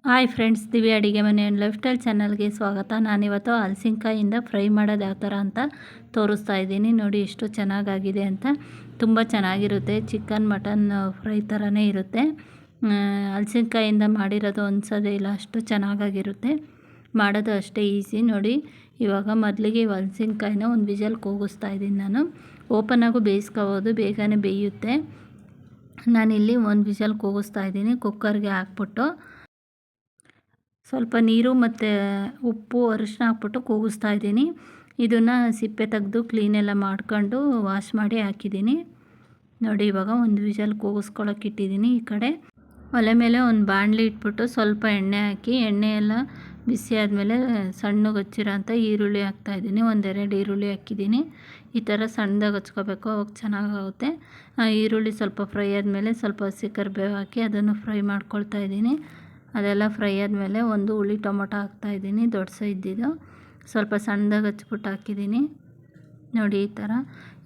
Hi friends, ದಿವ್ಯ ಅಡುಗೆ ಮನೆ ಆ್ಯಂಡ್ ಲೈಫ್ ಸ್ಟೈಲ್ ಚಾನಲ್ಗೆ ಸ್ವಾಗತ. ನಾನಿವತ್ತು ಹಲಸಿನಕಾಯಿಂದ ಫ್ರೈ ಮಾಡೋದು ಯಾವ ಥರ ಅಂತ ತೋರಿಸ್ತಾ ಇದ್ದೀನಿ. ನೋಡಿ ಎಷ್ಟು ಚೆನ್ನಾಗಾಗಿದೆ ಅಂತ. ತುಂಬ ಚೆನ್ನಾಗಿರುತ್ತೆ. ಚಿಕನ್ ಮಟನ್ ಫ್ರೈ ಥರನೇ ಇರುತ್ತೆ. ಹಲಸಿನಕಾಯಿಂದ ಮಾಡಿರೋದು ಅನ್ಸೋದೇ ಇಲ್ಲ, ಅಷ್ಟು ಚೆನ್ನಾಗಿರುತ್ತೆ. ಮಾಡೋದು ಅಷ್ಟೇ ಈಸಿ. ನೋಡಿ, ಇವಾಗ ಮೊದಲಿಗೆ ಹಲಸಿನಕಾಯಿನ ಒಂದು ವಿಷಲ್ ಕೂಗಿಸ್ತಾ ಇದ್ದೀನಿ. ನಾನು ಓಪನಾಗೂ ಬೇಯಿಸ್ಕೋಬೋದು, ಬೇಗನೆ ಬೇಯುತ್ತೆ. ನಾನಿಲ್ಲಿ ಒಂದು ವಿಷಲ್ ಕೂಗಿಸ್ತಾ ಇದ್ದೀನಿ. ಕುಕ್ಕರ್ಗೆ ಹಾಕ್ಬಿಟ್ಟು ಸ್ವಲ್ಪ ನೀರು ಮತ್ತು ಉಪ್ಪು ಅರಿಶಿನ ಹಾಕ್ಬಿಟ್ಟು ಕೂಗಿಸ್ತಾ ಇದ್ದೀನಿ. ಇದನ್ನು ಸಿಪ್ಪೆ ತೆಗೆದು ಕ್ಲೀನೆಲ್ಲ ಮಾಡ್ಕೊಂಡು ವಾಶ್ ಮಾಡಿ ಹಾಕಿದ್ದೀನಿ. ನೋಡಿ, ಇವಾಗ ಒಂದು ವಿಷಲ್ ಕೂಗಿಸ್ಕೊಳ್ಳೋಕೆ ಇಟ್ಟಿದ್ದೀನಿ. ಈ ಕಡೆ ಒಲೆ ಮೇಲೆ ಒಂದು ಬಾಣಲಿ ಇಟ್ಬಿಟ್ಟು ಸ್ವಲ್ಪ ಎಣ್ಣೆ ಹಾಕಿ, ಎಣ್ಣೆ ಎಲ್ಲ ಬಿಸಿ ಆದಮೇಲೆ ಸಣ್ಣಗೆ ಹಚ್ಚಿರೋ ಅಂಥ ಈರುಳ್ಳಿ ಹಾಕ್ತಾಯಿದ್ದೀನಿ. ಒಂದೆರಡು ಈರುಳ್ಳಿ ಹಾಕಿದ್ದೀನಿ. ಈ ಥರ ಸಣ್ಣದಾಗಿ ಹಚ್ಕೋಬೇಕು, ಅವಾಗ ಚೆನ್ನಾಗಾಗುತ್ತೆ. ಈರುಳ್ಳಿ ಸ್ವಲ್ಪ ಫ್ರೈ ಆದಮೇಲೆ ಸ್ವಲ್ಪ ಹಸಿ ಕರಿಬೇವು ಹಾಕಿ ಅದನ್ನು ಫ್ರೈ ಮಾಡ್ಕೊಳ್ತಾ ಇದ್ದೀನಿ. ಅದೆಲ್ಲ ಫ್ರೈ ಆದಮೇಲೆ ಒಂದು ಹುಳಿ ಟೊಮೊಟೊ ಹಾಕ್ತಾಯಿದ್ದೀನಿ, ದೊಡ್ಡ ಸೈಜ್ದಿದ್ದು. ಸ್ವಲ್ಪ ಸಣ್ಣದಾಗಿ ಹಚ್ಬಿಟ್ಟು ಹಾಕಿದ್ದೀನಿ. ನೋಡಿ, ಈ ಥರ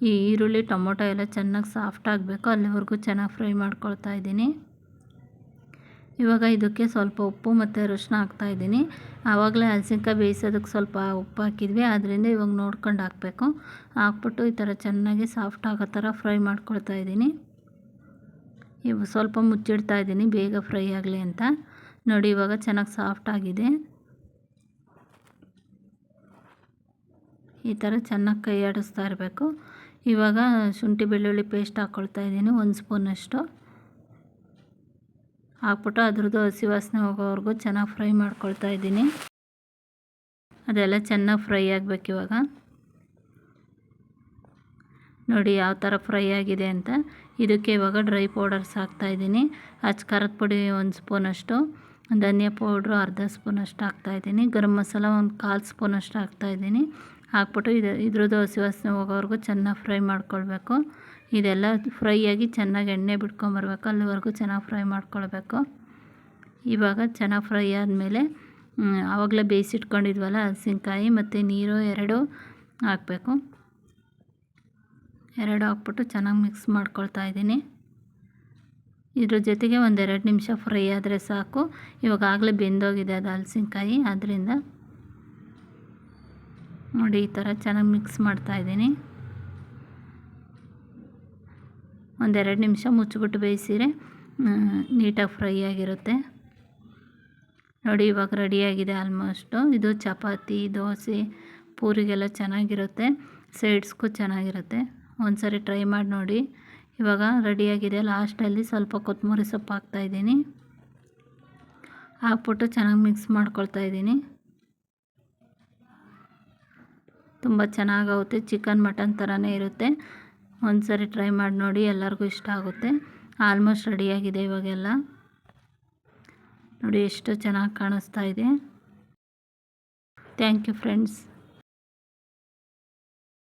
ಈ ಈರುಳ್ಳಿ ಟೊಮೊಟೊ ಎಲ್ಲ ಚೆನ್ನಾಗಿ ಸಾಫ್ಟ್ ಆಗಬೇಕು, ಅಲ್ಲಿವರೆಗೂ ಚೆನ್ನಾಗಿ ಫ್ರೈ ಮಾಡ್ಕೊಳ್ತಾ ಇದ್ದೀನಿ. ಇವಾಗ ಇದಕ್ಕೆ ಸ್ವಲ್ಪ ಉಪ್ಪು ಮತ್ತು ಅರಿಶಿನ ಹಾಕ್ತಾಯಿದ್ದೀನಿ. ಆವಾಗಲೇ ಹಲಸಿನಕಾಯಿ ಬೇಯಿಸೋದಕ್ಕೆ ಸ್ವಲ್ಪ ಉಪ್ಪು ಹಾಕಿದ್ವಿ, ಆದ್ದರಿಂದ ಇವಾಗ ನೋಡ್ಕೊಂಡು ಹಾಕಬೇಕು. ಹಾಕ್ಬಿಟ್ಟು ಈ ಥರ ಚೆನ್ನಾಗಿ ಸಾಫ್ಟ್ ಆಗೋ ಥರ ಫ್ರೈ ಮಾಡ್ಕೊಳ್ತಾ ಇದ್ದೀನಿ. ಇವು ಸ್ವಲ್ಪ ಮುಚ್ಚಿಡ್ತಾ ಇದ್ದೀನಿ, ಬೇಗ ಫ್ರೈ ಆಗಲಿ ಅಂತ. ನೋಡಿ, ಇವಾಗ ಚೆನ್ನಾಗಿ ಸಾಫ್ಟ್ ಆಗಿದೆ. ಈ ಥರ ಚೆನ್ನಾಗಿ ಕೈ ಆಡಿಸ್ತಾ ಇರಬೇಕು. ಇವಾಗ ಶುಂಠಿ ಬೆಳ್ಳುಳ್ಳಿ ಪೇಸ್ಟ್ ಹಾಕ್ಕೊಳ್ತಾ ಇದ್ದೀನಿ, 1 ಸ್ಪೂನಷ್ಟು ಹಾಕ್ಬಿಟ್ಟು ಅದ್ರದ್ದು ಹಸಿ ವಾಸನೆ ಹೋಗೋವರೆಗೂ ಚೆನ್ನಾಗಿ ಫ್ರೈ ಮಾಡ್ಕೊಳ್ತಾ ಇದ್ದೀನಿ. ಅದೆಲ್ಲ ಚೆನ್ನಾಗಿ ಫ್ರೈ ಆಗಬೇಕು. ಇವಾಗ ನೋಡಿ ಯಾವ ಥರ ಫ್ರೈ ಆಗಿದೆ ಅಂತ. ಇದಕ್ಕೆ ಇವಾಗ ಡ್ರೈ ಪೌಡರ್ಸ್ ಹಾಕ್ತಾಯಿದ್ದೀನಿ. ಖಾರದ ಪುಡಿ 1 ಸ್ಪೂನಷ್ಟು, ಧನಿಯಾ ಪೌಡ್ರು ಅರ್ಧ ಸ್ಪೂನಷ್ಟು ಹಾಕ್ತಾಯಿದ್ದೀನಿ, ಗರಂ ಮಸಾಲ 1/4 ಸ್ಪೂನಷ್ಟು ಹಾಕ್ತಾಯಿದ್ದೀನಿ. ಹಾಕ್ಬಿಟ್ಟು ಇದ್ರದ್ದು ಹಸಿ ವಾಸನೆ ಹೋಗೋವರೆಗೂ ಚೆನ್ನಾಗಿ ಫ್ರೈ ಮಾಡ್ಕೊಳ್ಬೇಕು. ಇದೆಲ್ಲ ಫ್ರೈ ಆಗಿ ಚೆನ್ನಾಗಿ ಎಣ್ಣೆ ಬಿಟ್ಕೊಂಬರ್ಬೇಕು, ಅಲ್ಲಿವರೆಗೂ ಚೆನ್ನಾಗಿ ಫ್ರೈ ಮಾಡ್ಕೊಳ್ಬೇಕು. ಇವಾಗ ಚೆನ್ನಾಗಿ ಫ್ರೈ ಆದಮೇಲೆ ಆವಾಗಲೇ ಬೇಯಿಸಿಟ್ಕೊಂಡಿದ್ವಲ್ಲ ಹಲಸಿನಕಾಯಿ ಮತ್ತು ನೀರು 2 ಹಾಕಬೇಕು. 2 ಹಾಕ್ಬಿಟ್ಟು ಚೆನ್ನಾಗಿ ಮಿಕ್ಸ್ ಮಾಡ್ಕೊಳ್ತಾ ಇದ್ದೀನಿ. ಇದ್ರ ಜೊತೆಗೆ 1-2 ನಿಮಿಷ ಫ್ರೈ ಆದರೆ ಸಾಕು. ಇವಾಗಲೇ ಬೆಂದೋಗಿದೆ ಅದು ಹಲಸಿನಕಾಯಿ, ಆದ್ದರಿಂದ ನೋಡಿ ಈ ಥರ ಚೆನ್ನಾಗಿ ಮಿಕ್ಸ್ ಮಾಡ್ತಾಯಿದ್ದೀನಿ. 1-2 ನಿಮಿಷ ಮುಚ್ಚಿಬಿಟ್ಟು ಬೇಯಿಸಿದರೆ ನೀಟಾಗಿ ಫ್ರೈ ಆಗಿರುತ್ತೆ. ನೋಡಿ, ಇವಾಗ ರೆಡಿಯಾಗಿದೆ ಆಲ್ಮೋಸ್ಟು. ಇದು ಚಪಾತಿ, ದೋಸೆ, ಪೂರಿಗೆಲ್ಲ ಚೆನ್ನಾಗಿರುತ್ತೆ, ಸೈಡ್ಸ್ಗೂ ಚೆನ್ನಾಗಿರುತ್ತೆ. ಒಂದು ಸರಿ ಟ್ರೈ ಮಾಡಿ ನೋಡಿ. ಇವಾಗ ರೆಡಿಯಾಗಿದೆ. ಲಾಸ್ಟಲ್ಲಿ ಸ್ವಲ್ಪ ಕೊತ್ತಂಬರಿ ಸೊಪ್ಪು ಹಾಕ್ತಾಯಿದ್ದೀನಿ. ಹಾಕ್ಬಿಟ್ಟು ಚೆನ್ನಾಗಿ ಮಿಕ್ಸ್ ಮಾಡ್ಕೊಳ್ತಾ ಇದ್ದೀನಿ. ತುಂಬ ಚೆನ್ನಾಗಾಗುತ್ತೆ, ಚಿಕನ್ ಮಟನ್ ಥರನೇ ಇರುತ್ತೆ. ಒಂದು ಸರಿ ಟ್ರೈ ಮಾಡಿ ನೋಡಿ, ಎಲ್ಲರಿಗೂ ಇಷ್ಟ ಆಗುತ್ತೆ. ಆಲ್ಮೋಸ್ಟ್ ರೆಡಿಯಾಗಿದೆ ಇವಾಗೆಲ್ಲ. ನೋಡಿ ಎಷ್ಟು ಚೆನ್ನಾಗಿ ಕಾಣಿಸ್ತಾ ಇದೆ. Thank you friends.